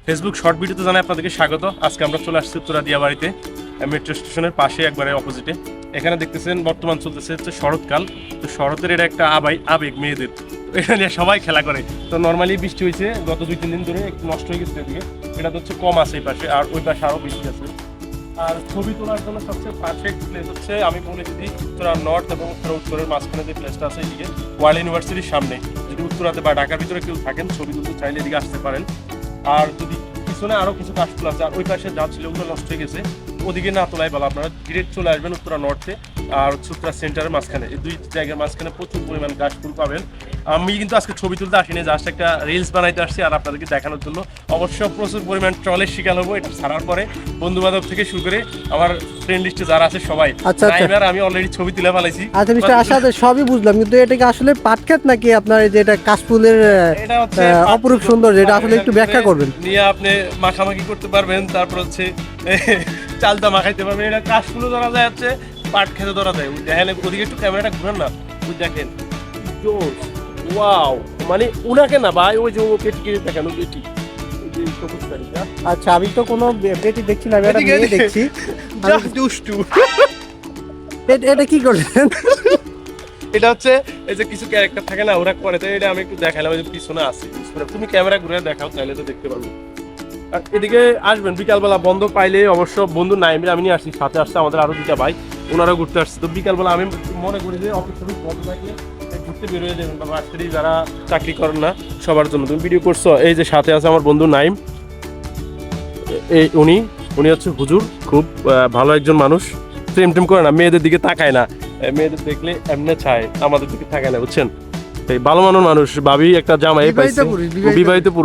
Facebook short ভিডিওতে জানাই আপনাদেরকে স্বাগত। আজকে আমরা চলে আসছি উত্তরা দিয়াবাড়িতে, মেট্রো স্টেশনের পাশে একবারে অপোজিটে। এখানে দেখতেছেন বর্তমান চলতেছে হচ্ছে শরৎকাল। তো শরতের এটা একটা আবেগ মেয়েদের, এটা নিয়ে সবাই খেলা করে। তো নর্মালি বৃষ্টি হয়েছে গত 2-3 দিন ধরে, একটু নষ্ট হয়ে গেছে এদিকে। এটা তো হচ্ছে কম আছে এই পাশে, আর ওই পাশে আরও বৃষ্টি আছে। আর ছবি তোলার জন্য সবচেয়ে পারফেক্ট প্লেস হচ্ছে, আমি বলে যদি উত্তরা নর্থ এবং উত্তরের মাঝখানে যে প্লেসটা আছে এদিকে ওয়ার্ল্ড ইউনিভার্সিটির সামনে, যদি উত্তরাতে বা ঢাকার ভিতরে কেউ থাকেন ছবি তুলতে চাইলে এদিকে আসতে পারেন। আর যদি পিছনে আরও কিছু কাশফুল আছে, আর ওই পাশে যা ছিল ওগুলো নষ্ট হয়ে গেছে, ওদিকে না তোলাই ভালো। আপনারা ডিরেক্ট চলে আসবেন উত্তরা নর্থে আর উত্তরা সেন্টারের মাঝখানে, এই দুই জায়গার মাঝখানে প্রচুর পরিমাণ কাশফুল পাবেন। আমি কিন্তু আজকে ছবি তুলতে আসিনি, জাস্ট একটা রিলস বানাইতে আসছি আর আপনাদেরকে দেখানোর জন্য। অবশ্য প্রচুর পরিমাণ ট্রলের শিকার হবো এটা ছাড়ার পরে। বন্ধু বান্ধব থেকে শুরু করে আমার ফ্রেন্ড লিস্টে যারা আছে সবাই, আমি অলরেডি ছবি তুলে ফেলাইছি। আচ্ছা মিস্টার আসাদ, সবই বুঝলাম, কিন্তু এটা কি আসলে পাটক্ষেত নাকি আপনার এই যে এটা কাশফুলের অপরূপ সুন্দর, যেটা আসলে একটু ব্যাখ্যা করবেন? নিয়ে আপনি মাখামাখি করতে পারবেন, তারপর হচ্ছে চালটা মাখাইতে পারবেন। এটা কাশফুলও ধরা যায়, হচ্ছে পাট খেতে ধরা যায়। দেখেন ওদিকে একটু ক্যামেরাটা ঘুরেন না, ওই দেখেন ওয়াও, মানে উনাকে না ভাই, ওই যে ও পেটি কেটে দেখেন, ওই পেটি। আচ্ছা, আমি তো কোনো পেটি দেখছি না, আমি একটা মেয়ে দেখছি। এটা কি করলেন? এটা হচ্ছে এই যে কিছু ক্যারেক্টার থাকে না, ওরা করে, তো এটা আমি একটু দেখালাম। এই যে পিছনে আছে, তুমি ক্যামেরা ঘুরে দেখাও তাহলে তো দেখতে পারবে। আর এদিকে আসবেন বিকালবেলা, বন্ধ পাইলে অবশ্য। বন্ধু নাইমে আমি নিয়ে আসছি, সাথে আসছে আমাদের আরো 2টা ভাই, ওনারাও ঘুরতে আসছে। তো বিকালবেলা আমি মনে করি যে অফিস টফিস বন্ধ থাকলে ঘুরতে বেরোয় যাবেন, বা বাচ্চারি যারা চাকরি করেন না সবার জন্য। তুমি ভিডিও করছো, এই যে সাথে আছে আমার বন্ধু নাইম, এই উনি হচ্ছে হুজুর, খুব ভালো একজন মানুষ। প্রেম টেম করে না, মেয়েদের দিকে তাকায় না, মেয়েদের দেখলে এমনি চায়, আমাদের দিকে তাকায় না, বুঝছেন? এই ভালো মানুষ। ভাবি একটা জামাই পাইছে, বিবাহিত পুরুষ।